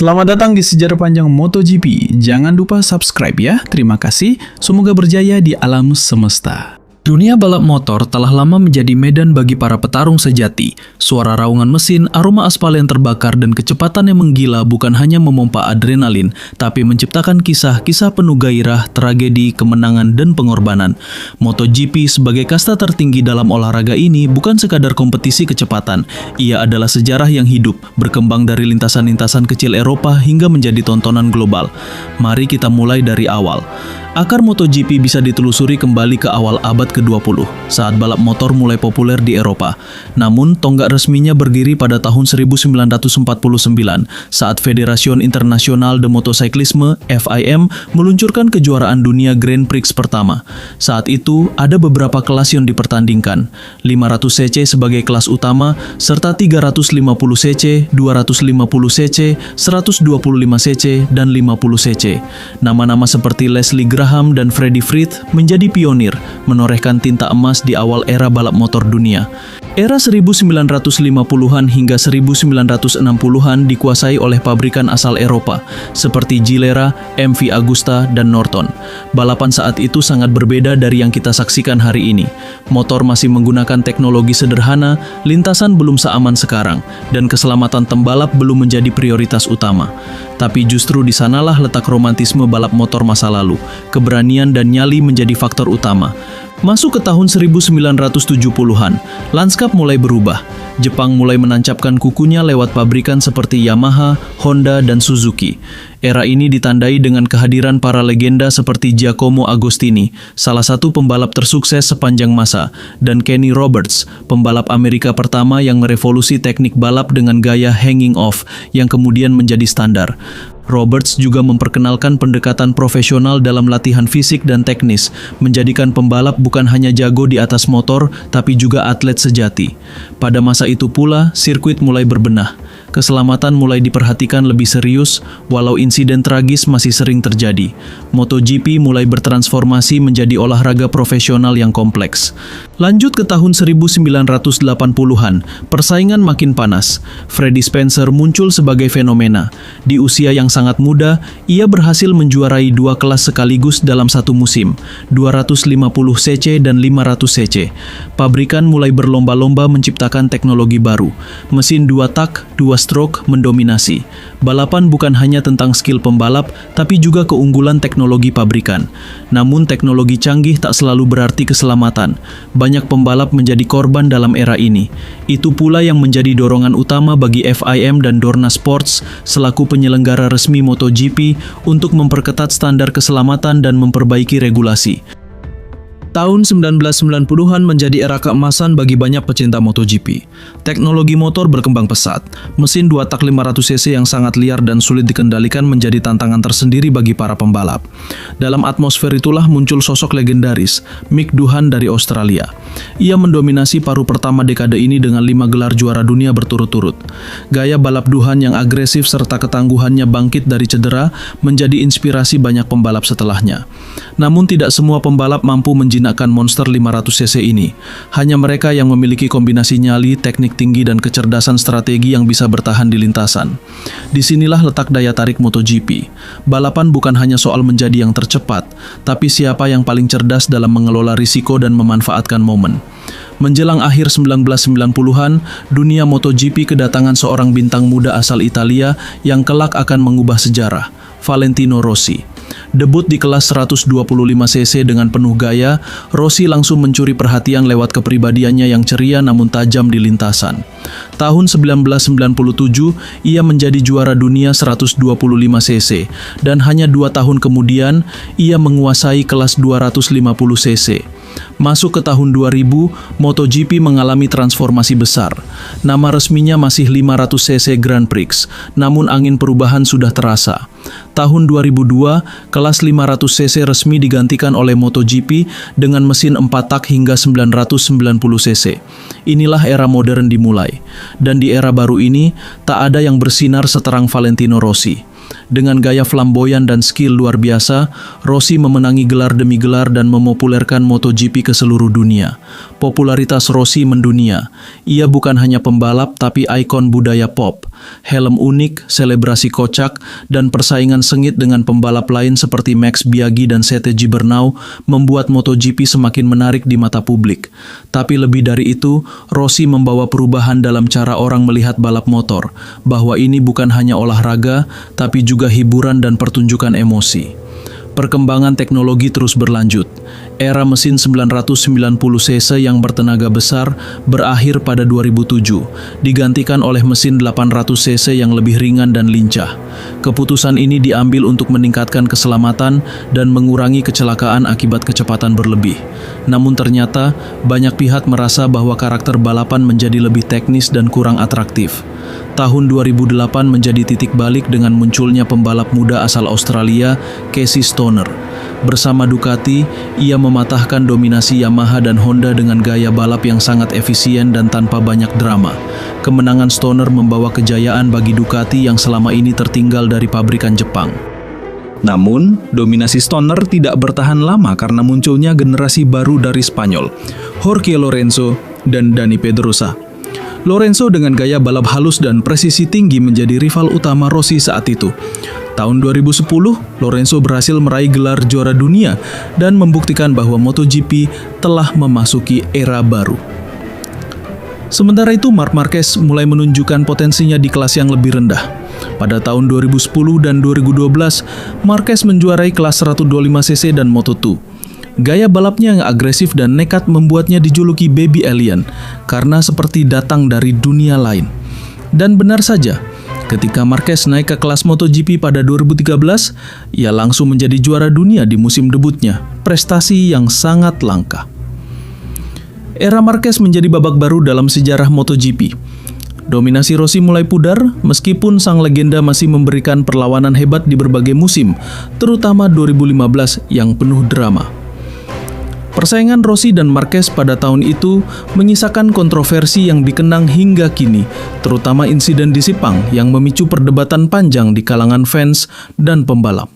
Selamat datang di sejarah panjang MotoGP. Jangan lupa subscribe ya. Terima kasih. Semoga berjaya di alam semesta. Dunia balap motor telah lama menjadi medan bagi para petarung sejati. Suara raungan mesin, aroma aspal yang terbakar, dan kecepatan yang menggila bukan hanya memompa adrenalin, tapi menciptakan kisah-kisah penuh gairah, tragedi, kemenangan, dan pengorbanan. MotoGP sebagai kasta tertinggi dalam olahraga ini bukan sekadar kompetisi kecepatan. Ia adalah sejarah yang hidup, berkembang dari lintasan-lintasan kecil Eropa hingga menjadi tontonan global. Mari kita mulai dari awal. Akar MotoGP bisa ditelusuri kembali ke awal abad ke-20, saat balap motor mulai populer di Eropa. Namun, tonggak resminya berdiri pada tahun 1949, saat Federation Internationale de Motocyclisme (FIM) meluncurkan kejuaraan dunia Grand Prix pertama. Saat itu, ada beberapa kelas yang dipertandingkan, 500cc sebagai kelas utama, serta 350cc, 250cc, 125cc, dan 50cc. Nama-nama seperti Leslie Graham dan Freddie Frith menjadi pionir, menorehkan tinta emas di awal era balap motor dunia. Era 1950-an hingga 1960-an dikuasai oleh pabrikan asal Eropa, seperti Gilera, MV Agusta, dan Norton. Balapan saat itu sangat berbeda dari yang kita saksikan hari ini. Motor masih menggunakan teknologi sederhana, lintasan belum seaman sekarang, dan keselamatan pembalap belum menjadi prioritas utama. Tapi justru di sanalah letak romantisme balap motor masa lalu. Keberanian dan nyali menjadi faktor utama. Masuk ke tahun 1970-an, lanskap mulai berubah. Jepang mulai menancapkan kukunya lewat pabrikan seperti Yamaha, Honda, dan Suzuki. Era ini ditandai dengan kehadiran para legenda seperti Giacomo Agostini, salah satu pembalap tersukses sepanjang masa, dan Kenny Roberts, pembalap Amerika pertama yang merevolusi teknik balap dengan gaya hanging off yang kemudian menjadi standar. Roberts juga memperkenalkan pendekatan profesional dalam latihan fisik dan teknis, menjadikan pembalap bukan hanya jago di atas motor, tapi juga atlet sejati. Pada masa itu pula, sirkuit mulai berbenah. Keselamatan mulai diperhatikan lebih serius, walau insiden tragis masih sering terjadi. MotoGP mulai bertransformasi menjadi olahraga profesional yang kompleks. Lanjut ke tahun 1980-an, persaingan makin panas. Freddie Spencer muncul sebagai fenomena. Di usia yang sangat muda, ia berhasil menjuarai dua kelas sekaligus dalam satu musim, 250cc dan 500cc. Pabrikan mulai berlomba-lomba menciptakan teknologi baru. Mesin 2 tak, 2 stroke mendominasi. Balapan bukan hanya tentang skill pembalap, tapi juga keunggulan teknologi pabrikan. Namun teknologi canggih tak selalu berarti keselamatan. Banyak pembalap menjadi korban dalam era ini. Itu pula yang menjadi dorongan utama bagi FIM dan Dorna Sports selaku penyelenggara resmi MotoGP untuk memperketat standar keselamatan dan memperbaiki regulasi. Tahun 1990-an menjadi era keemasan bagi banyak pecinta MotoGP. Teknologi motor berkembang pesat. Mesin 2 tak 500cc yang sangat liar dan sulit dikendalikan menjadi tantangan tersendiri bagi para pembalap. Dalam atmosfer itulah muncul sosok legendaris, Mick Doohan dari Australia. Ia mendominasi paruh pertama dekade ini dengan 5 gelar juara dunia berturut-turut. Gaya balap Doohan yang agresif serta ketangguhannya bangkit dari cedera menjadi inspirasi banyak pembalap setelahnya. Namun tidak semua pembalap mampu menjinakkan monster 500cc ini. Hanya mereka yang memiliki kombinasi nyali, teknik tinggi, dan kecerdasan strategi yang bisa bertahan di lintasan. Disinilah letak daya tarik MotoGP. Balapan bukan hanya soal menjadi yang tercepat, tapi siapa yang paling cerdas dalam mengelola risiko dan memanfaatkan momen. Menjelang akhir 1990-an, dunia MotoGP kedatangan seorang bintang muda asal Italia yang kelak akan mengubah sejarah, Valentino Rossi. Debut di kelas 125cc dengan penuh gaya, Rossi langsung mencuri perhatian lewat kepribadiannya yang ceria namun tajam di lintasan. Tahun 1997, ia menjadi juara dunia 125cc, dan hanya 2 tahun kemudian, ia menguasai kelas 250cc. Masuk ke tahun 2000, MotoGP mengalami transformasi besar. Nama resminya masih 500cc Grand Prix, namun angin perubahan sudah terasa. Tahun 2002, kelas 500cc resmi digantikan oleh MotoGP dengan mesin 4 tak hingga 990cc. Inilah era modern dimulai. Dan di era baru ini, tak ada yang bersinar seterang Valentino Rossi. Dengan gaya flamboyan dan skill luar biasa, Rossi memenangi gelar demi gelar dan memopulerkan MotoGP ke seluruh dunia. Popularitas Rossi mendunia. Ia bukan hanya pembalap tapi ikon budaya pop. helm unik, selebrasi kocak, dan persaingan sengit dengan pembalap lain seperti Max Biaggi dan Sete Gibernau membuat MotoGP semakin menarik di mata publik. Tapi lebih dari itu, Rossi membawa perubahan dalam cara orang melihat balap motor, bahwa ini bukan hanya olahraga, tapi juga hiburan dan pertunjukan emosi. Perkembangan teknologi terus berlanjut. Era mesin 990cc yang bertenaga besar berakhir pada 2007, digantikan oleh mesin 800cc yang lebih ringan dan lincah. Keputusan ini diambil untuk meningkatkan keselamatan dan mengurangi kecelakaan akibat kecepatan berlebih. Namun ternyata, banyak pihak merasa bahwa karakter balapan menjadi lebih teknis dan kurang atraktif. Tahun 2008 menjadi titik balik dengan munculnya pembalap muda asal Australia, Casey Stoner. Bersama Ducati, ia mematahkan dominasi Yamaha dan Honda dengan gaya balap yang sangat efisien dan tanpa banyak drama. Kemenangan Stoner membawa kejayaan bagi Ducati yang selama ini tertinggal dari pabrikan Jepang. Namun, dominasi Stoner tidak bertahan lama karena munculnya generasi baru dari Spanyol, Jorge Lorenzo dan Dani Pedrosa. Lorenzo dengan gaya balap halus dan presisi tinggi menjadi rival utama Rossi saat itu. Tahun 2010, Lorenzo berhasil meraih gelar juara dunia dan membuktikan bahwa MotoGP telah memasuki era baru. Sementara itu, Marc Marquez mulai menunjukkan potensinya di kelas yang lebih rendah. Pada tahun 2010 dan 2012, Marquez menjuarai kelas 125cc dan Moto2. Gaya balapnya yang agresif dan nekat membuatnya dijuluki Baby Alien karena seperti datang dari dunia lain. Dan benar saja, ketika Marquez naik ke kelas MotoGP pada 2013, ia langsung menjadi juara dunia di musim debutnya, prestasi yang sangat langka. Era Marquez menjadi babak baru dalam sejarah MotoGP. Dominasi Rossi mulai pudar meskipun sang legenda masih memberikan perlawanan hebat di berbagai musim, terutama 2015 yang penuh drama. Persaingan Rossi dan Marquez pada tahun itu menyisakan kontroversi yang dikenang hingga kini, terutama insiden di Sepang yang memicu perdebatan panjang di kalangan fans dan pembalap.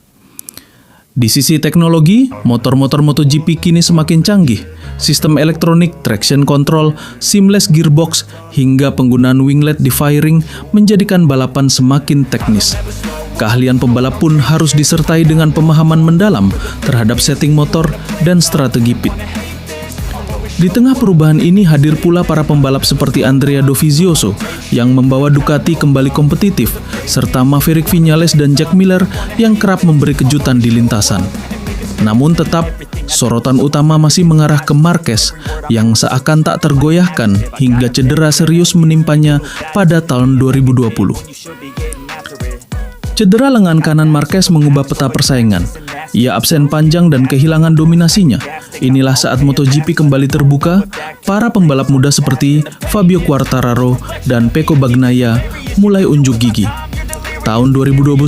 Di sisi teknologi, motor-motor MotoGP kini semakin canggih. Sistem elektronik, traction control, seamless gearbox, hingga penggunaan winglet defiring menjadikan balapan semakin teknis. Keahlian pembalap pun harus disertai dengan pemahaman mendalam terhadap setting motor dan strategi pit. Di tengah perubahan ini hadir pula para pembalap seperti Andrea Dovizioso yang membawa Ducati kembali kompetitif, serta Maverick Viñales dan Jack Miller yang kerap memberi kejutan di lintasan. Namun tetap, sorotan utama masih mengarah ke Marquez yang seakan tak tergoyahkan hingga cedera serius menimpanya pada tahun 2020. Cedera lengan kanan Marquez mengubah peta persaingan. Ia absen panjang dan kehilangan dominasinya. Inilah saat MotoGP kembali terbuka, para pembalap muda seperti Fabio Quartararo dan Pecco Bagnaia mulai unjuk gigi. Tahun 2021,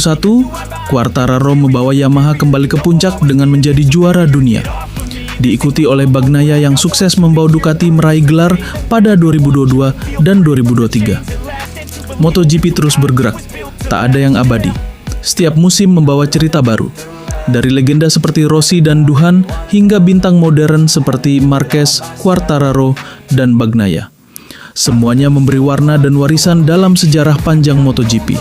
Quartararo membawa Yamaha kembali ke puncak dengan menjadi juara dunia. Diikuti oleh Bagnaia yang sukses membawa Ducati meraih gelar pada 2022 dan 2023. MotoGP terus bergerak. Tak ada yang abadi. Setiap musim membawa cerita baru. Dari legenda seperti Rossi dan Duhan hingga bintang modern seperti Marquez, Quartararo, dan Bagnaia. Semuanya memberi warna dan warisan dalam sejarah panjang MotoGP.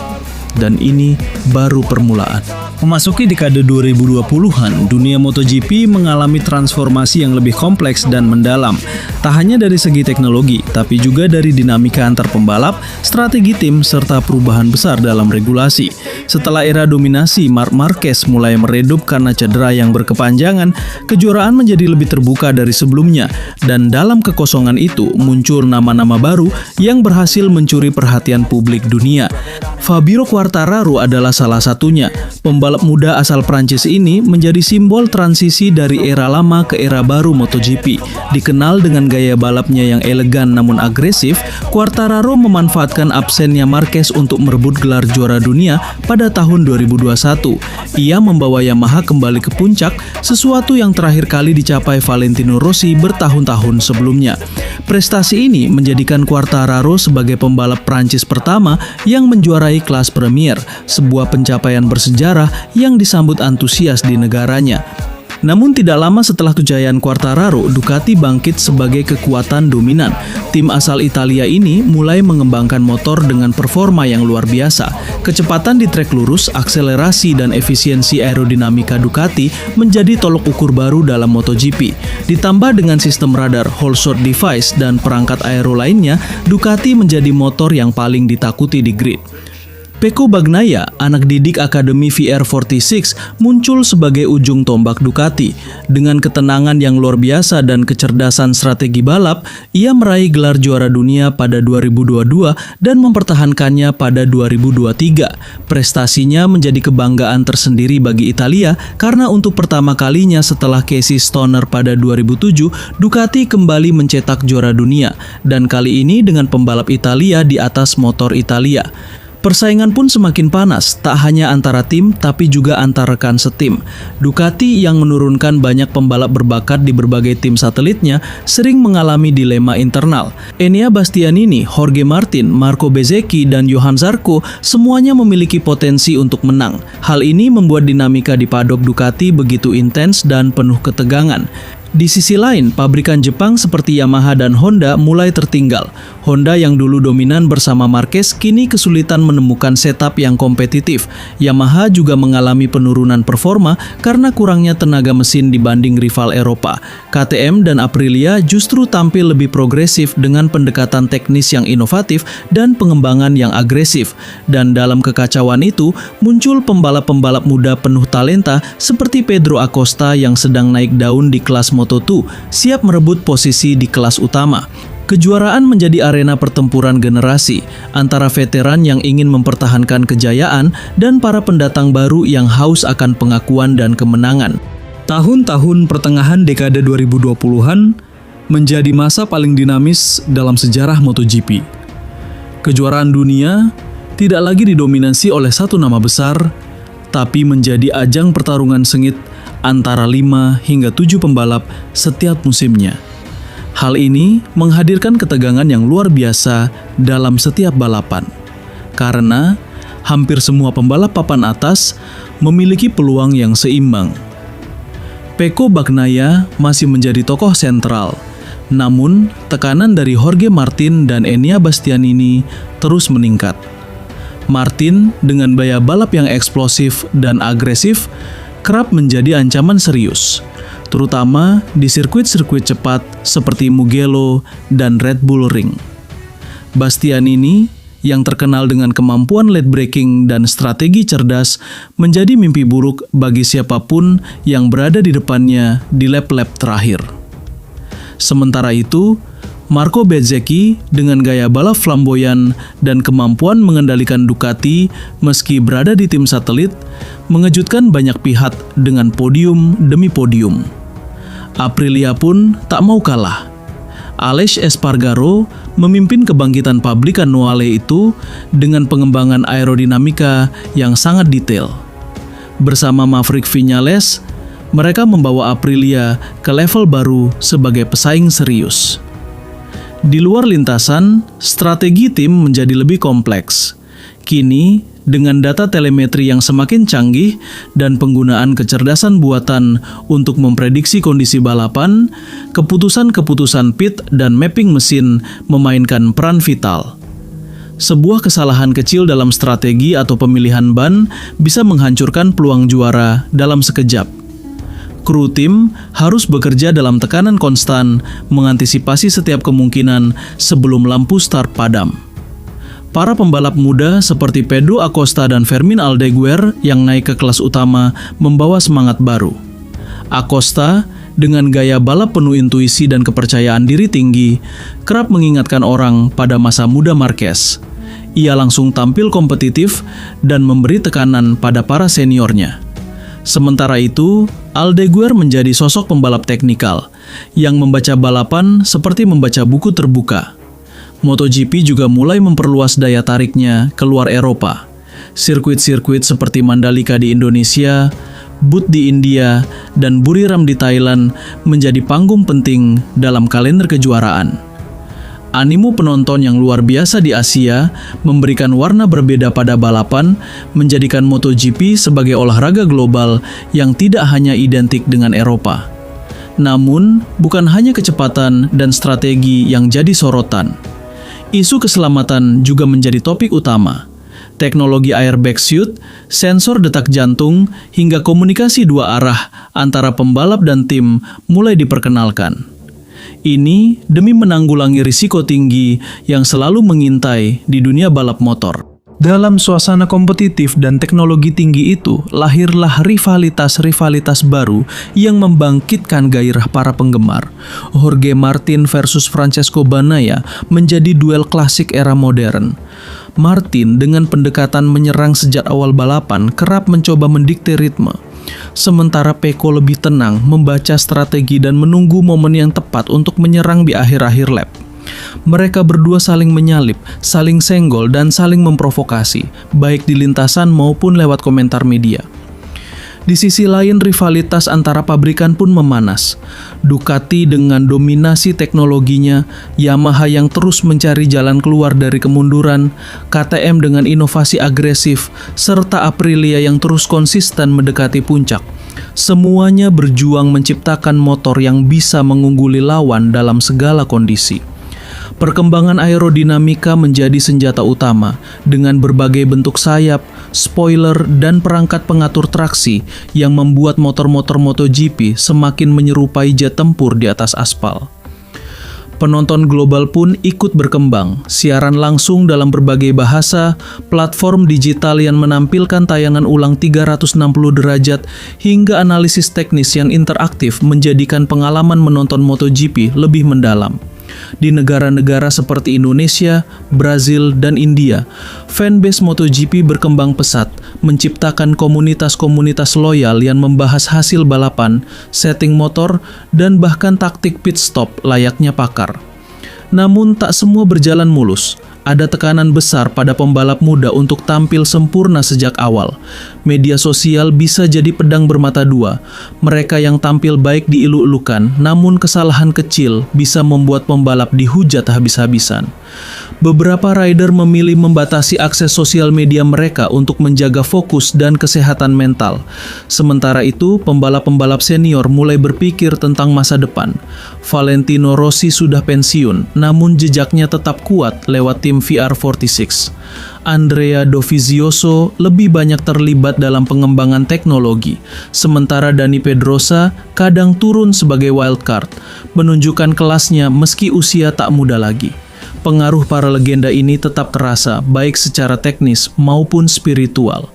Dan ini baru permulaan. Memasuki dekade 2020-an, dunia MotoGP mengalami transformasi yang lebih kompleks dan mendalam. Tak hanya dari segi teknologi, tapi juga dari dinamika antar pembalap, strategi tim, serta perubahan besar dalam regulasi. Setelah era dominasi, Marc Marquez mulai meredup karena cedera yang berkepanjangan, kejuaraan menjadi lebih terbuka dari sebelumnya. Dan dalam kekosongan itu, muncul nama-nama baru yang berhasil mencuri perhatian publik dunia. Fabio Quartararo adalah salah satunya. Pembalap muda asal Prancis ini menjadi simbol transisi dari era lama ke era baru MotoGP. Dikenal dengan gaya balapnya yang elegan namun agresif, Quartararo memanfaatkan absennya Marquez untuk merebut gelar juara dunia pada tahun 2021. Ia membawa Yamaha kembali ke puncak, sesuatu yang terakhir kali dicapai Valentino Rossi bertahun-tahun sebelumnya. Prestasi ini menjadikan Quartararo sebagai pembalap Prancis pertama yang menjuarai kelas Premier, sebuah pencapaian bersejarah yang disambut antusias di negaranya. Namun tidak lama setelah kejayaan Quartararo, Ducati bangkit sebagai kekuatan dominan. Tim asal Italia ini mulai mengembangkan motor dengan performa yang luar biasa. Kecepatan di trek lurus, akselerasi, dan efisiensi aerodinamika Ducati menjadi tolok ukur baru dalam MotoGP. Ditambah dengan sistem radar whole shot device dan perangkat aero lainnya, Ducati menjadi motor yang paling ditakuti di grid. Pecco Bagnaia, anak didik Akademi VR46, muncul sebagai ujung tombak Ducati. Dengan ketenangan yang luar biasa dan kecerdasan strategi balap, ia meraih gelar juara dunia pada 2022 dan mempertahankannya pada 2023. Prestasinya menjadi kebanggaan tersendiri bagi Italia karena untuk pertama kalinya setelah Casey Stoner pada 2007, Ducati kembali mencetak juara dunia, dan kali ini dengan pembalap Italia di atas motor Italia. Persaingan pun semakin panas, tak hanya antara tim tapi juga antar rekan setim. Ducati yang menurunkan banyak pembalap berbakat di berbagai tim satelitnya sering mengalami dilema internal. Enea Bastianini, Jorge Martin, Marco Bezzecchi, dan Johann Zarco semuanya memiliki potensi untuk menang. Hal ini membuat dinamika di paddock Ducati begitu intens dan penuh ketegangan. Di sisi lain, pabrikan Jepang seperti Yamaha dan Honda mulai tertinggal. Honda yang dulu dominan bersama Marquez kini kesulitan menemukan setup yang kompetitif. Yamaha juga mengalami penurunan performa karena kurangnya tenaga mesin dibanding rival Eropa. KTM dan Aprilia justru tampil lebih progresif dengan pendekatan teknis yang inovatif dan pengembangan yang agresif. Dan dalam kekacauan itu, muncul pembalap-pembalap muda penuh talenta seperti Pedro Acosta yang sedang naik daun di kelas Moto2, siap merebut posisi di kelas utama. Kejuaraan menjadi arena pertempuran generasi antara veteran yang ingin mempertahankan kejayaan dan para pendatang baru yang haus akan pengakuan dan kemenangan. Tahun-tahun pertengahan dekade 2020-an menjadi masa paling dinamis dalam sejarah MotoGP. Kejuaraan dunia tidak lagi didominasi oleh satu nama besar, tapi menjadi ajang pertarungan sengit antara 5 hingga 7 pembalap setiap musimnya. Hal ini menghadirkan ketegangan yang luar biasa dalam setiap balapan, karena hampir semua pembalap papan atas memiliki peluang yang seimbang. Pecco Bagnaia masih menjadi tokoh sentral, namun tekanan dari Jorge Martin dan Enea Bastianini terus meningkat. Martin dengan gaya balap yang eksplosif dan agresif kerap menjadi ancaman serius, terutama di sirkuit-sirkuit cepat seperti Mugello dan Red Bull Ring. Bastianini yang terkenal dengan kemampuan late braking dan strategi cerdas menjadi mimpi buruk bagi siapapun yang berada di depannya di lap-lap terakhir. Sementara itu, Marco Bezzecchi dengan gaya balap flamboyan dan kemampuan mengendalikan Ducati meski berada di tim satelit mengejutkan banyak pihak dengan podium demi podium. Aprilia pun tak mau kalah. Aleix Espargaro memimpin kebangkitan pabrikan Noale itu dengan pengembangan aerodinamika yang sangat detail. Bersama Maverick Viñales, mereka membawa Aprilia ke level baru sebagai pesaing serius. Di luar lintasan, strategi tim menjadi lebih kompleks. Kini, dengan data telemetri yang semakin canggih dan penggunaan kecerdasan buatan untuk memprediksi kondisi balapan, keputusan-keputusan pit dan mapping mesin memainkan peran vital. Sebuah kesalahan kecil dalam strategi atau pemilihan ban bisa menghancurkan peluang juara dalam sekejap. Kru tim harus bekerja dalam tekanan konstan, mengantisipasi setiap kemungkinan sebelum lampu start padam. Para pembalap muda seperti Pedro Acosta dan Fermin Aldeguer yang naik ke kelas utama membawa semangat baru. Acosta dengan gaya balap penuh intuisi dan kepercayaan diri tinggi, kerap mengingatkan orang pada masa muda Marquez. Ia langsung tampil kompetitif dan memberi tekanan pada para seniornya. Sementara itu, Aldeguer menjadi sosok pembalap teknikal yang membaca balapan seperti membaca buku terbuka. MotoGP juga mulai memperluas daya tariknya keluar Eropa. Sirkuit-sirkuit seperti Mandalika di Indonesia, Bud di India, dan Buriram di Thailand menjadi panggung penting dalam kalender kejuaraan. Animo penonton yang luar biasa di Asia memberikan warna berbeda pada balapan, menjadikan MotoGP sebagai olahraga global yang tidak hanya identik dengan Eropa. Namun, bukan hanya kecepatan dan strategi yang jadi sorotan. Isu keselamatan juga menjadi topik utama. Teknologi airbag suit, sensor detak jantung, hingga komunikasi dua arah antara pembalap dan tim mulai diperkenalkan. Ini demi menanggulangi risiko tinggi yang selalu mengintai di dunia balap motor. Dalam suasana kompetitif dan teknologi tinggi itu, lahirlah rivalitas-rivalitas baru yang membangkitkan gairah para penggemar. Jorge Martin versus Francesco Bagnaia menjadi duel klasik era modern. Martin dengan pendekatan menyerang sejak awal balapan kerap mencoba mendikte ritme. Sementara Pecco lebih tenang, membaca strategi dan menunggu momen yang tepat untuk menyerang di akhir-akhir lap. Mereka berdua saling menyalip, saling senggol dan saling memprovokasi, baik di lintasan maupun lewat komentar media. Di sisi lain, rivalitas antara pabrikan pun memanas. Ducati dengan dominasi teknologinya, Yamaha yang terus mencari jalan keluar dari kemunduran, KTM dengan inovasi agresif, serta Aprilia yang terus konsisten mendekati puncak. Semuanya berjuang menciptakan motor yang bisa mengungguli lawan dalam segala kondisi. Perkembangan aerodinamika menjadi senjata utama dengan berbagai bentuk sayap, spoiler, dan perangkat pengatur traksi yang membuat motor-motor MotoGP semakin menyerupai jet tempur di atas aspal. Penonton global pun ikut berkembang, siaran langsung dalam berbagai bahasa, platform digital yang menampilkan tayangan ulang 360 derajat, hingga analisis teknis yang interaktif menjadikan pengalaman menonton MotoGP lebih mendalam. Di negara-negara seperti Indonesia, Brazil, dan India, fanbase MotoGP berkembang pesat, menciptakan komunitas-komunitas loyal yang membahas hasil balapan, setting motor, dan bahkan taktik pit stop layaknya pakar. Namun tak semua berjalan mulus. Ada tekanan besar pada pembalap muda untuk tampil sempurna sejak awal. Media sosial bisa jadi pedang bermata dua. Mereka yang tampil baik diilu-ilukan, namun kesalahan kecil bisa membuat pembalap dihujat habis-habisan. Beberapa rider memilih membatasi akses sosial media mereka untuk menjaga fokus dan kesehatan mental. Sementara itu, pembalap-pembalap senior mulai berpikir tentang masa depan. Valentino Rossi sudah pensiun, namun jejaknya tetap kuat lewat tim VR46. Andrea Dovizioso lebih banyak terlibat dalam pengembangan teknologi, sementara Dani Pedrosa kadang turun sebagai wildcard, menunjukkan kelasnya meski usia tak muda lagi. Pengaruh para legenda ini tetap terasa baik secara teknis maupun spiritual.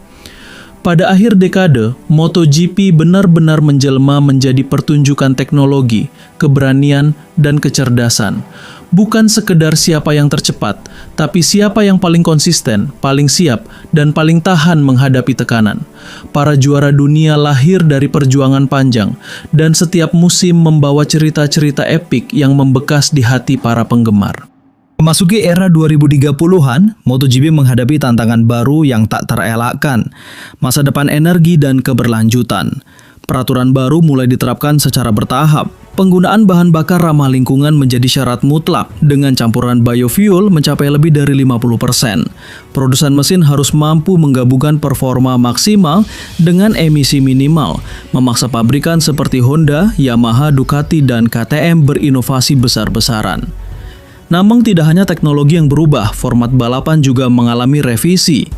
Pada akhir dekade, MotoGP benar-benar menjelma menjadi pertunjukan teknologi, keberanian, dan kecerdasan. Bukan sekedar siapa yang tercepat, tapi siapa yang paling konsisten, paling siap, dan paling tahan menghadapi tekanan. Para juara dunia lahir dari perjuangan panjang, dan setiap musim membawa cerita-cerita epik yang membekas di hati para penggemar. Memasuki era 2030-an, MotoGP menghadapi tantangan baru yang tak terelakkan, masa depan energi dan keberlanjutan. Peraturan baru mulai diterapkan secara bertahap. Penggunaan bahan bakar ramah lingkungan menjadi syarat mutlak dengan campuran biofuel mencapai lebih dari 50%. Produsen mesin harus mampu menggabungkan performa maksimal dengan emisi minimal, memaksa pabrikan seperti Honda, Yamaha, Ducati, dan KTM berinovasi besar-besaran. Namun tidak hanya teknologi yang berubah, format balapan juga mengalami revisi.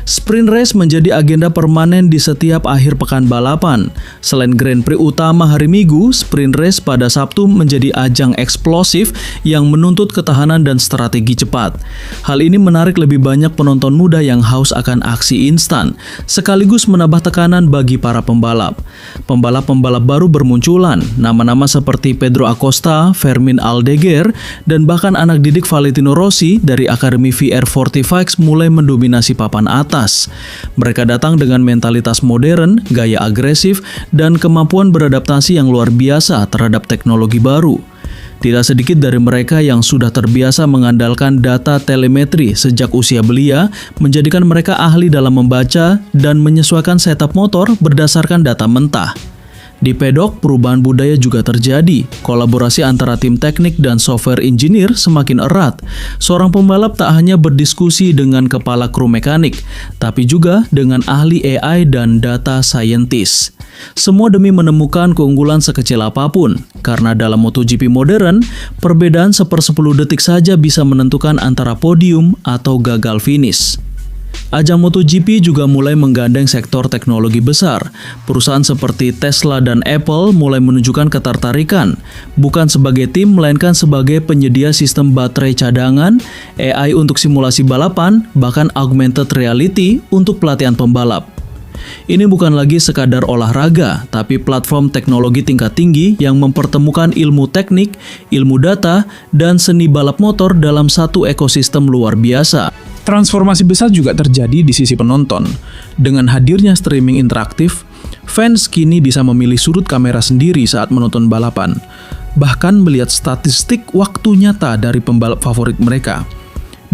Sprint race menjadi agenda permanen di setiap akhir pekan balapan. Selain Grand Prix utama hari Minggu, sprint race pada Sabtu menjadi ajang eksplosif yang menuntut ketahanan dan strategi cepat. Hal ini menarik lebih banyak penonton muda yang haus akan aksi instan, sekaligus menambah tekanan bagi para pembalap. Pembalap-pembalap baru bermunculan, nama-nama seperti Pedro Acosta, Fermin Aldeguer, dan bahkan anak didik Valentino Rossi dari Akademi VR45 mulai mendominasi papan atas. Mereka datang dengan mentalitas modern, gaya agresif, dan kemampuan beradaptasi yang luar biasa terhadap teknologi baru. Tidak sedikit dari mereka yang sudah terbiasa mengandalkan data telemetri sejak usia belia, menjadikan mereka ahli dalam membaca dan menyesuaikan setup motor berdasarkan data mentah. Di pedok, perubahan budaya juga terjadi. Kolaborasi antara tim teknik dan software engineer semakin erat. Seorang pembalap tak hanya berdiskusi dengan kepala kru mekanik, tapi juga dengan ahli AI dan data scientist. Semua demi menemukan keunggulan sekecil apapun, karena dalam MotoGP modern, perbedaan 1/10 detik saja bisa menentukan antara podium atau gagal finish. Ajang MotoGP juga mulai menggandeng sektor teknologi besar. Perusahaan seperti Tesla dan Apple mulai menunjukkan ketertarikan, bukan sebagai tim melainkan sebagai penyedia sistem baterai cadangan, AI untuk simulasi balapan, bahkan augmented reality untuk pelatihan pembalap. Ini bukan lagi sekadar olahraga, tapi platform teknologi tingkat tinggi yang mempertemukan ilmu teknik, ilmu data, dan seni balap motor dalam satu ekosistem luar biasa. Transformasi besar juga terjadi di sisi penonton. Dengan hadirnya streaming interaktif, fans kini bisa memilih sudut kamera sendiri saat menonton balapan, bahkan melihat statistik waktu nyata dari pembalap favorit mereka.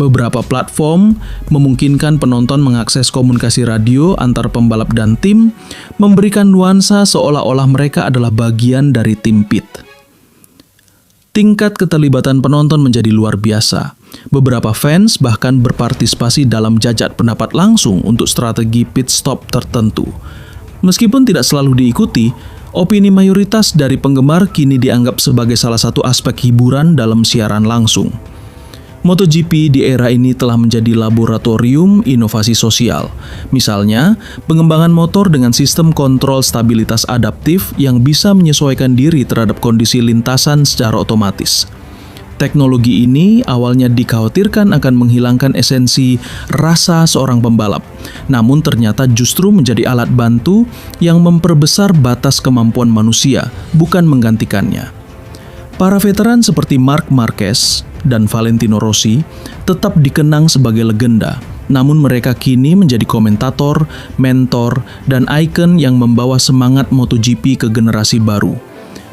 Beberapa platform memungkinkan penonton mengakses komunikasi radio antar pembalap dan tim, memberikan nuansa seolah-olah mereka adalah bagian dari tim pit. Tingkat keterlibatan penonton menjadi luar biasa. Beberapa fans bahkan berpartisipasi dalam jajak pendapat langsung untuk strategi pit stop tertentu. Meskipun tidak selalu diikuti, opini mayoritas dari penggemar kini dianggap sebagai salah satu aspek hiburan dalam siaran langsung. MotoGP di era ini telah menjadi laboratorium inovasi sosial. Misalnya, pengembangan motor dengan sistem kontrol stabilitas adaptif yang bisa menyesuaikan diri terhadap kondisi lintasan secara otomatis. Teknologi ini awalnya dikhawatirkan akan menghilangkan esensi rasa seorang pembalap, namun ternyata justru menjadi alat bantu yang memperbesar batas kemampuan manusia, bukan menggantikannya. Para veteran seperti Marc Marquez dan Valentino Rossi tetap dikenang sebagai legenda, namun mereka kini menjadi komentator, mentor, dan ikon yang membawa semangat MotoGP ke generasi baru.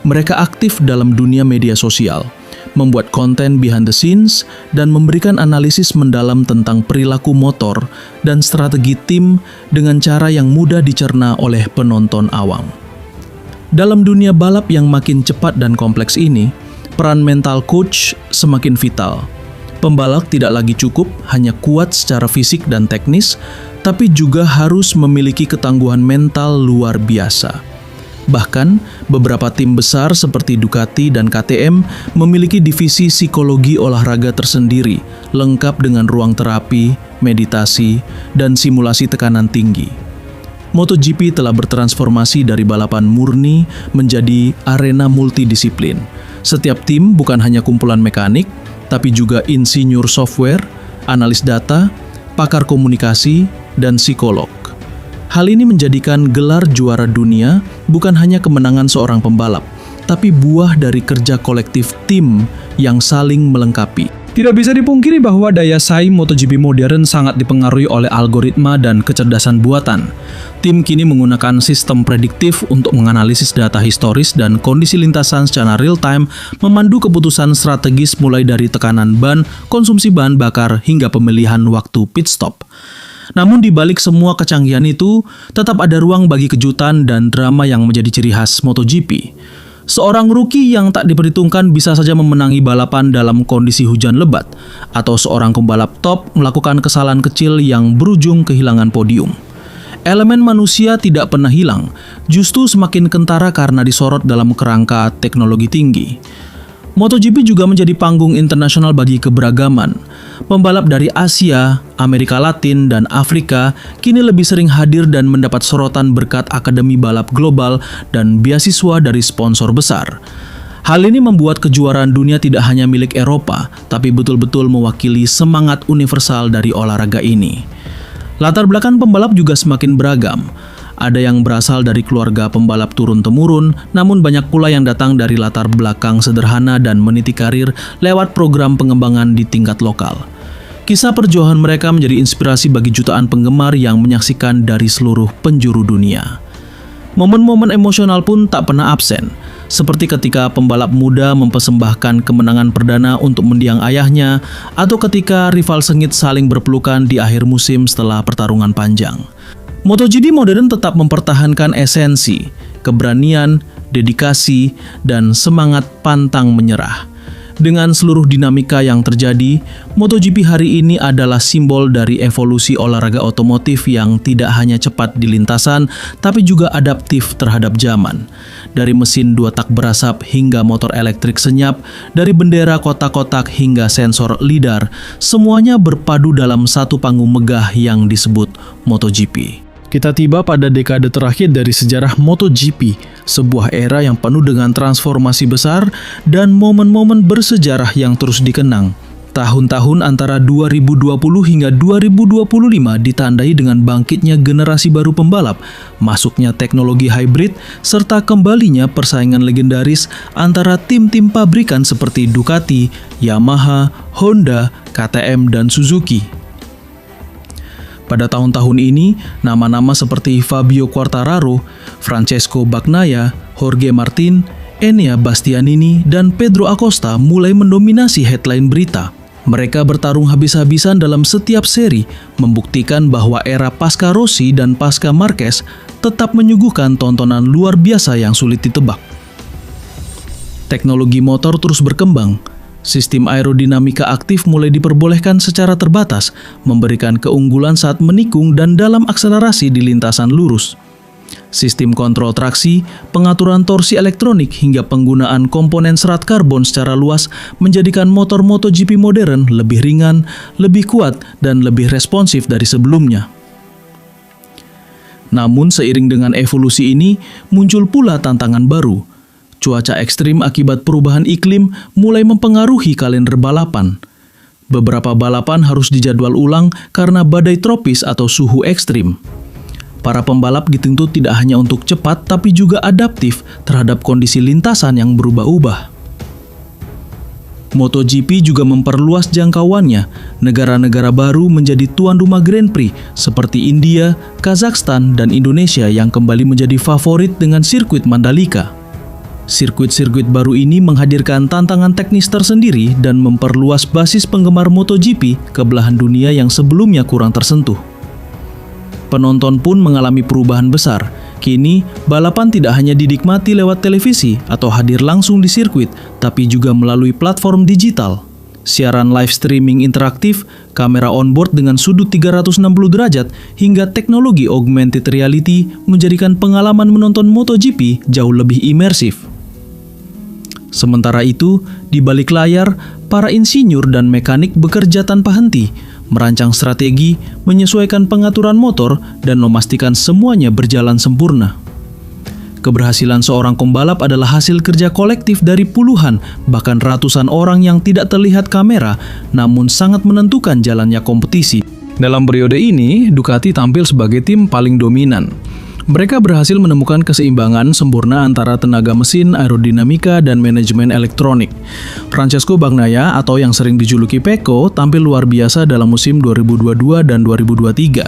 Mereka aktif dalam dunia media sosial, membuat konten behind the scenes, dan memberikan analisis mendalam tentang perilaku motor dan strategi tim dengan cara yang mudah dicerna oleh penonton awam. Dalam dunia balap yang makin cepat dan kompleks ini, peran mental coach semakin vital. Pembalap tidak lagi cukup hanya kuat secara fisik dan teknis, tapi juga harus memiliki ketangguhan mental luar biasa. Bahkan, beberapa tim besar seperti Ducati dan KTM memiliki divisi psikologi olahraga tersendiri, lengkap dengan ruang terapi, meditasi, dan simulasi tekanan tinggi. MotoGP telah bertransformasi dari balapan murni menjadi arena multidisiplin. Setiap tim bukan hanya kumpulan mekanik, tapi juga insinyur software, analis data, pakar komunikasi, dan psikolog. Hal ini menjadikan gelar juara dunia bukan hanya kemenangan seorang pembalap, tapi buah dari kerja kolektif tim yang saling melengkapi. Tidak bisa dipungkiri bahwa daya saing MotoGP modern sangat dipengaruhi oleh algoritma dan kecerdasan buatan. Tim kini menggunakan sistem prediktif untuk menganalisis data historis dan kondisi lintasan secara real-time, memandu keputusan strategis mulai dari tekanan ban, konsumsi bahan bakar, hingga pemilihan waktu pit stop. Namun di balik semua kecanggihan itu, tetap ada ruang bagi kejutan dan drama yang menjadi ciri khas MotoGP. Seorang rookie yang tak diperhitungkan bisa saja memenangi balapan dalam kondisi hujan lebat, atau seorang pembalap top melakukan kesalahan kecil yang berujung kehilangan podium. Elemen manusia tidak pernah hilang, justru semakin kentara karena disorot dalam kerangka teknologi tinggi. MotoGP juga menjadi panggung internasional bagi keberagaman. Pembalap dari Asia, Amerika Latin, dan Afrika kini lebih sering hadir dan mendapat sorotan berkat Akademi Balap Global dan beasiswa dari sponsor besar. Hal ini membuat kejuaraan dunia tidak hanya milik Eropa, tapi betul-betul mewakili semangat universal dari olahraga ini. Latar belakang pembalap juga semakin beragam. Ada yang berasal dari keluarga pembalap turun-temurun, namun banyak pula yang datang dari latar belakang sederhana dan meniti karir lewat program pengembangan di tingkat lokal. Kisah perjuangan mereka menjadi inspirasi bagi jutaan penggemar yang menyaksikan dari seluruh penjuru dunia. Momen-momen emosional pun tak pernah absen, seperti ketika pembalap muda mempersembahkan kemenangan perdana untuk mendiang ayahnya, atau ketika rival sengit saling berpelukan di akhir musim setelah pertarungan panjang. MotoGP modern tetap mempertahankan esensi, keberanian, dedikasi, dan semangat pantang menyerah. Dengan seluruh dinamika yang terjadi, MotoGP hari ini adalah simbol dari evolusi olahraga otomotif yang tidak hanya cepat di lintasan, tapi juga adaptif terhadap zaman. Dari mesin 2 tak berasap hingga motor elektrik senyap, dari bendera kotak-kotak hingga sensor lidar, semuanya berpadu dalam satu panggung megah yang disebut MotoGP. Kita tiba pada dekade terakhir dari sejarah MotoGP, sebuah era yang penuh dengan transformasi besar dan momen-momen bersejarah yang terus dikenang. Tahun-tahun antara 2020 hingga 2025 ditandai dengan bangkitnya generasi baru pembalap, masuknya teknologi hybrid, serta kembalinya persaingan legendaris antara tim-tim pabrikan seperti Ducati, Yamaha, Honda, KTM, dan Suzuki. Pada tahun-tahun ini, nama-nama seperti Fabio Quartararo, Francesco Bagnaia, Jorge Martin, Enea Bastianini, dan Pedro Acosta mulai mendominasi headline berita. Mereka bertarung habis-habisan dalam setiap seri, membuktikan bahwa era pasca Rossi dan pasca Marquez tetap menyuguhkan tontonan luar biasa yang sulit ditebak. Teknologi motor terus berkembang. Sistem aerodinamika aktif mulai diperbolehkan secara terbatas, memberikan keunggulan saat menikung dan dalam akselerasi di lintasan lurus. Sistem kontrol traksi, pengaturan torsi elektronik hingga penggunaan komponen serat karbon secara luas menjadikan motor MotoGP modern lebih ringan, lebih kuat, dan lebih responsif dari sebelumnya. Namun seiring dengan evolusi ini, muncul pula tantangan baru. Cuaca ekstrim akibat perubahan iklim mulai mempengaruhi kalender balapan. Beberapa balapan harus dijadwal ulang karena badai tropis atau suhu ekstrim. Para pembalap dituntut tidak hanya untuk cepat tapi juga adaptif terhadap kondisi lintasan yang berubah-ubah. MotoGP juga memperluas jangkauannya. Negara-negara baru menjadi tuan rumah Grand Prix seperti India, Kazakhstan, dan Indonesia yang kembali menjadi favorit dengan sirkuit Mandalika. Sirkuit-sirkuit baru ini menghadirkan tantangan teknis tersendiri dan memperluas basis penggemar MotoGP ke belahan dunia yang sebelumnya kurang tersentuh. Penonton pun mengalami perubahan besar. Kini, balapan tidak hanya dinikmati lewat televisi atau hadir langsung di sirkuit, tapi juga melalui platform digital. Siaran live streaming interaktif, kamera onboard dengan sudut 360 derajat, hingga teknologi augmented reality menjadikan pengalaman menonton MotoGP jauh lebih imersif. Sementara itu, di balik layar, para insinyur dan mekanik bekerja tanpa henti, merancang strategi, menyesuaikan pengaturan motor, dan memastikan semuanya berjalan sempurna. Keberhasilan seorang pembalap adalah hasil kerja kolektif dari puluhan, bahkan ratusan orang yang tidak terlihat kamera, namun sangat menentukan jalannya kompetisi. Dalam periode ini, Ducati tampil sebagai tim paling dominan. Mereka berhasil menemukan keseimbangan sempurna antara tenaga mesin, aerodinamika, dan manajemen elektronik. Francesco Bagnaia atau yang sering dijuluki Pecco tampil luar biasa dalam musim 2022 dan 2023,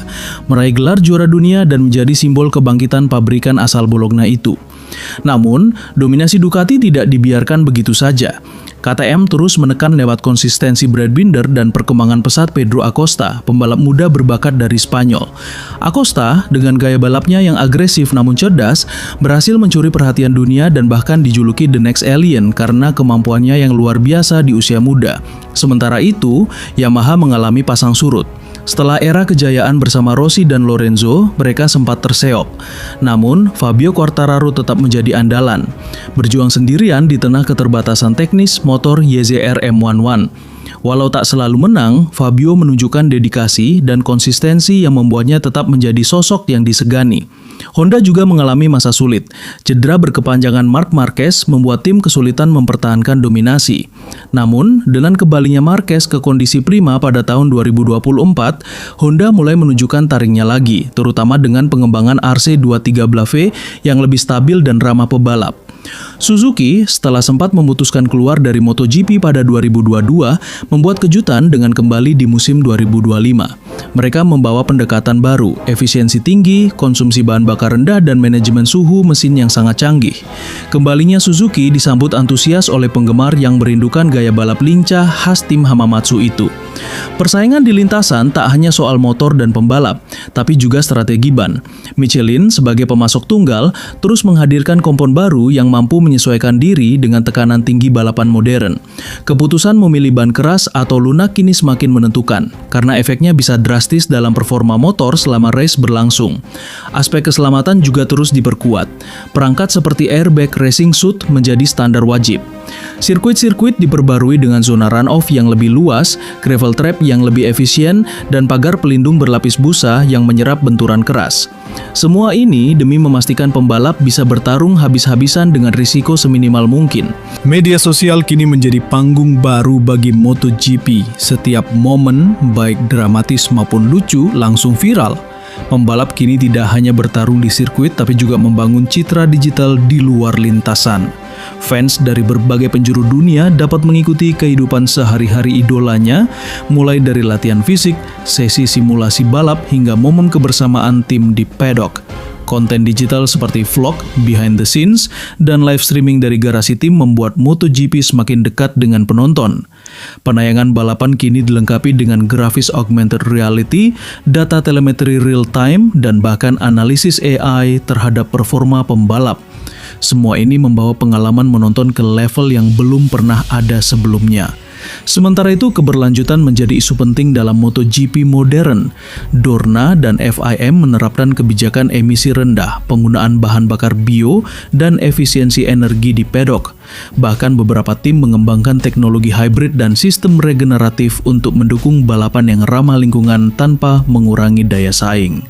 meraih gelar juara dunia dan menjadi simbol kebangkitan pabrikan asal Bologna itu. Namun, dominasi Ducati tidak dibiarkan begitu saja. KTM terus menekan lewat konsistensi Brad Binder dan perkembangan pesat Pedro Acosta, pembalap muda berbakat dari Spanyol. Acosta, dengan gaya balapnya yang agresif namun cerdas, berhasil mencuri perhatian dunia dan bahkan dijuluki The Next Alien karena kemampuannya yang luar biasa di usia muda. Sementara itu, Yamaha mengalami pasang surut. Setelah era kejayaan bersama Rossi dan Lorenzo, mereka sempat terseok. Namun, Fabio Quartararo tetap menjadi andalan. Berjuang sendirian di tengah keterbatasan teknis motor YZR M11. Walau tak selalu menang, Fabio menunjukkan dedikasi dan konsistensi yang membuatnya tetap menjadi sosok yang disegani. Honda juga mengalami masa sulit. Cedera berkepanjangan Marc Marquez membuat tim kesulitan mempertahankan dominasi. Namun, dengan kembalinya Marquez ke kondisi prima pada tahun 2024, Honda mulai menunjukkan taringnya lagi, terutama dengan pengembangan RC213V yang lebih stabil dan ramah pebalap. Suzuki setelah sempat memutuskan keluar dari MotoGP pada 2022 membuat kejutan dengan kembali di musim 2025. Mereka membawa pendekatan baru, efisiensi tinggi, konsumsi bahan bakar rendah dan manajemen suhu mesin yang sangat canggih. Kembalinya Suzuki disambut antusias oleh penggemar yang merindukan gaya balap lincah khas tim Hamamatsu itu. Persaingan di lintasan tak hanya soal motor dan pembalap, tapi juga strategi ban. Michelin sebagai pemasok tunggal terus menghadirkan kompon baru yang mampu menyesuaikan diri dengan tekanan tinggi balapan modern. Keputusan memilih ban keras atau lunak kini semakin menentukan, karena efeknya bisa drastis dalam performa motor selama race berlangsung. Aspek keselamatan juga terus diperkuat. Perangkat seperti airbag racing suit menjadi standar wajib. Sirkuit-sirkuit diperbarui dengan zona run-off yang lebih luas, gravel trap yang lebih efisien, dan pagar pelindung berlapis busa yang menyerap benturan keras. Semua ini demi memastikan pembalap bisa bertarung habis-habisan dengan risiko seminimal mungkin. Media sosial kini menjadi panggung baru bagi MotoGP. Setiap momen, baik dramatis maupun lucu, langsung viral. Pembalap kini tidak hanya bertarung di sirkuit, tapi juga membangun citra digital di luar lintasan. Fans dari berbagai penjuru dunia dapat mengikuti kehidupan sehari-hari idolanya, mulai dari latihan fisik, sesi simulasi balap, hingga momen kebersamaan tim di paddock. Konten digital seperti vlog, behind the scenes, dan live streaming dari garasi tim membuat MotoGP semakin dekat dengan penonton. Penayangan balapan kini dilengkapi dengan grafis augmented reality, data telemetri real-time, dan bahkan analisis AI terhadap performa pembalap. Semua ini membawa pengalaman menonton ke level yang belum pernah ada sebelumnya. Sementara itu, keberlanjutan menjadi isu penting dalam MotoGP modern. Dorna dan FIM menerapkan kebijakan emisi rendah, penggunaan bahan bakar bio, dan efisiensi energi di paddock. Bahkan beberapa tim mengembangkan teknologi hybrid dan sistem regeneratif untuk mendukung balapan yang ramah lingkungan tanpa mengurangi daya saing.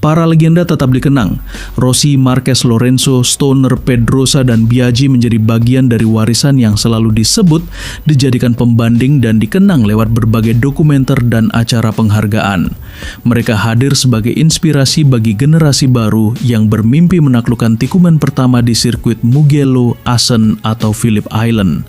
Para legenda tetap dikenang. Rossi, Marquez, Lorenzo, Stoner, Pedrosa, dan Biaggi menjadi bagian dari warisan yang selalu disebut, dijadikan pembanding dan dikenang lewat berbagai dokumenter dan acara penghargaan. Mereka hadir sebagai inspirasi bagi generasi baru yang bermimpi menaklukkan tikungan pertama di sirkuit Mugello, Assen, atau Phillip Island.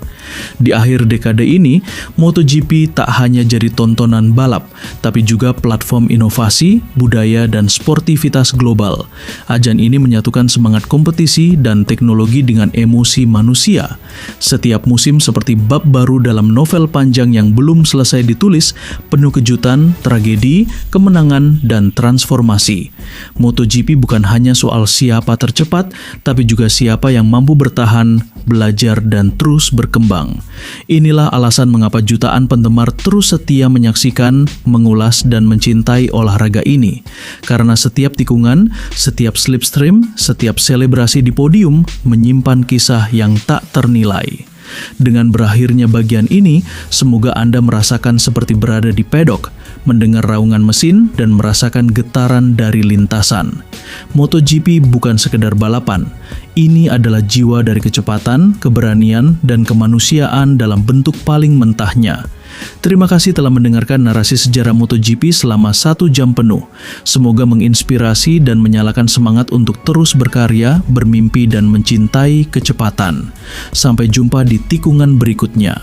Di akhir dekade ini, MotoGP tak hanya jadi tontonan balap, tapi juga platform inovasi, budaya, dan sportivitas global. Ajang ini menyatukan semangat kompetisi dan teknologi dengan emosi manusia. Setiap musim seperti bab baru dalam novel panjang yang belum selesai ditulis, penuh kejutan, tragedi, kemenangan, dan transformasi. MotoGP bukan hanya soal siapa tercepat, tapi juga siapa yang mampu bertahan, belajar, dan terus berkembang. Inilah alasan mengapa jutaan penggemar terus setia menyaksikan, mengulas, dan mencintai olahraga ini. Karena setiap tikungan, setiap slipstream, setiap selebrasi di podium menyimpan kisah yang tak ternilai. Dengan berakhirnya bagian ini, semoga Anda merasakan seperti berada di paddock, mendengar raungan mesin, dan merasakan getaran dari lintasan. MotoGP bukan sekedar balapan. Ini adalah jiwa dari kecepatan, keberanian, dan kemanusiaan dalam bentuk paling mentahnya. Terima kasih telah mendengarkan narasi sejarah MotoGP selama 1 jam penuh. Semoga menginspirasi dan menyalakan semangat untuk terus berkarya, bermimpi, dan mencintai kecepatan. Sampai jumpa di tikungan berikutnya.